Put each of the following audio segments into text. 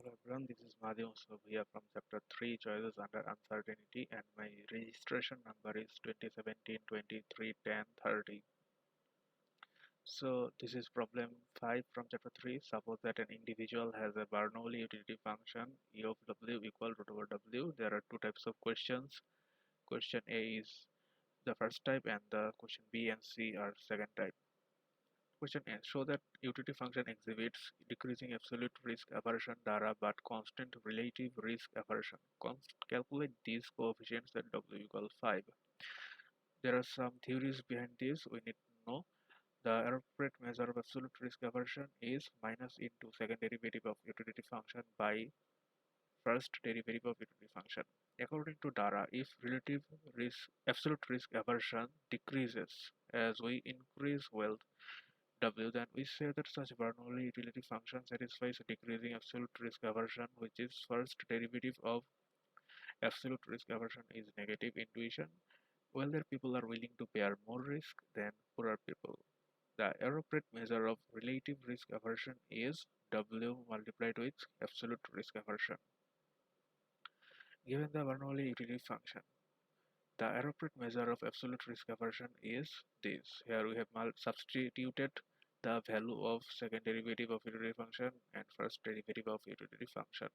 Hello everyone, this is Madhyam here from chapter 3 choices under uncertainty and my registration number is 2017-23-10-30. So this is problem 5 from chapter 3. Suppose that an individual has a Bernoulli utility function E of W equal root over W. There are two types of questions. Question A is the first type and the question B and C are second type. Question A. Show that utility function exhibits decreasing absolute risk aversion DARA but constant relative risk aversion. Calculate these coefficients at W equal 5. There are some theories behind this we need to know. The appropriate measure of absolute risk aversion is minus into second derivative of utility function by first derivative of utility function. According to DARA, if relative risk, absolute risk aversion decreases as we increase wealth W, then we say that such Bernoulli utility function satisfies decreasing absolute risk aversion, which is first derivative of absolute risk aversion is negative intuition. Wealthier people are willing to bear more risk than poorer people. The appropriate measure of relative risk aversion is W multiplied with absolute risk aversion. Given the Bernoulli utility function, the appropriate measure of absolute risk aversion is this. Here we have substituted the value of second derivative of utility function and first derivative of utility function,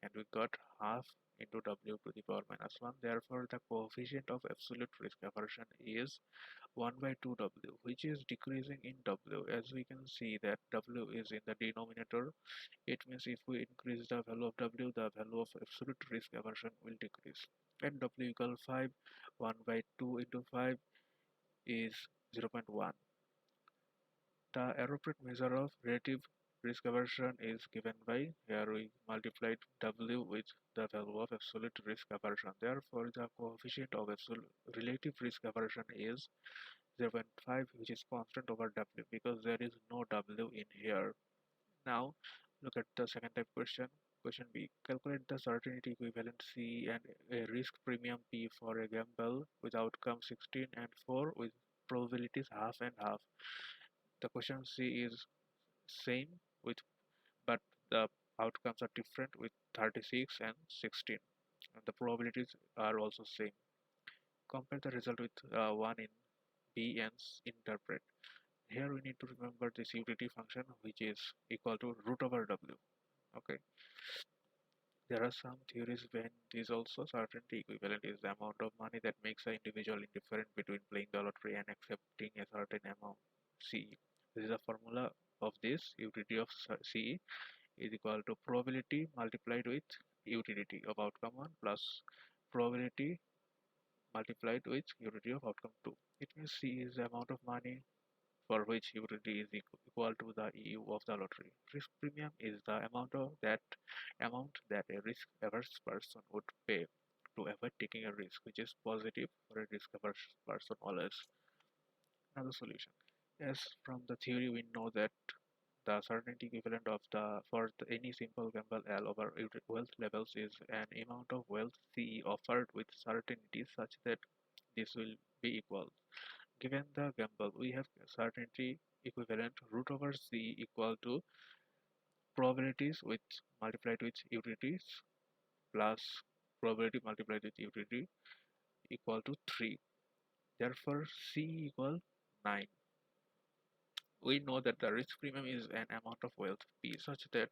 and we got half into W to the power minus 1. Therefore, the coefficient of absolute risk aversion is 1 by 2W, which is decreasing in W. As we can see that W is in the denominator, it means if we increase the value of W, the value of absolute risk aversion will decrease. And W equal 5, 1 by 2 into 5 is 0.1. The appropriate measure of relative risk aversion is given by, here we multiplied W with the value of absolute risk aversion. Therefore, the coefficient of absolute relative risk aversion is 0.5, which is constant over W because there is no W in here. Now, look at the second type question. Question B. Calculate the certainty equivalent C and a risk premium P for a gamble with outcome 16 and 4 with probabilities half and half. The question C is same with, but the outcomes are different with 36 and 16, and the probabilities are also same. Compare the result with one in B and interpret. Here we need to remember this utility function, which is equal to root over W. Okay. There are some theories behind this also. Certainty equivalent is the amount of money that makes an individual indifferent between playing the lottery and accepting a certain amount CE. This is a formula of this. Utility of CE is equal to probability multiplied with utility of outcome 1 plus probability multiplied with utility of outcome 2. It means C is the amount of money for which utility is equal to the EU of the lottery. Risk premium is the amount that a risk averse person would pay to avoid taking a risk, which is positive for a risk averse person always. Another solution. Yes, from the theory we know that the certainty equivalent of any simple gamble L over wealth levels is an amount of wealth CE offered with certainty such that this will be equal. Given the gamble, we have certainty equivalent root over C equal to probabilities with multiplied with utilities plus probability multiplied with utility equal to 3. Therefore, C equal 9. We know that the risk premium is an amount of wealth P such that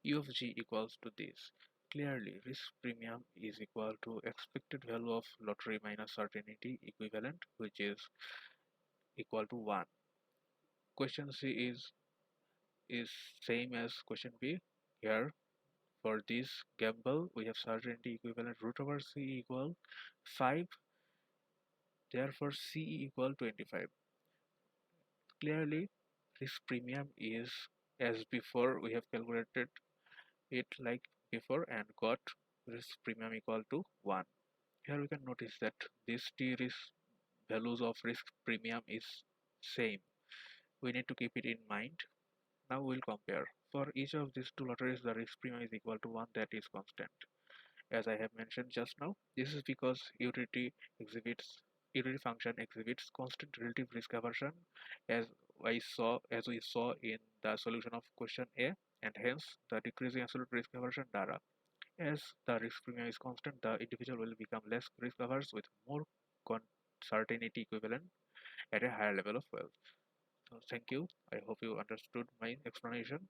U of G equals to this. Clearly, risk premium is equal to expected value of lottery minus certainty equivalent, which is equal to 1. Question C is same as question B. Here, for this gamble, we have certainty equivalent root over C equal 5. Therefore, C equal 25. Clearly, risk premium is as before. We have calculated it like before and got risk premium equal to 1. Here we can notice that these two risk values of risk premium is same. We need to keep it in mind. Now we'll compare. For each of these two lotteries, the risk premium is equal to 1, that is constant. As I have mentioned just now, this is because utility function exhibits constant relative risk aversion as we saw in the solution of question A. and hence the decreasing absolute risk aversion DARA. As the risk premium is constant, the individual will become less risk averse with more certainty equivalent at a higher level of wealth. So thank you. I hope you understood my explanation.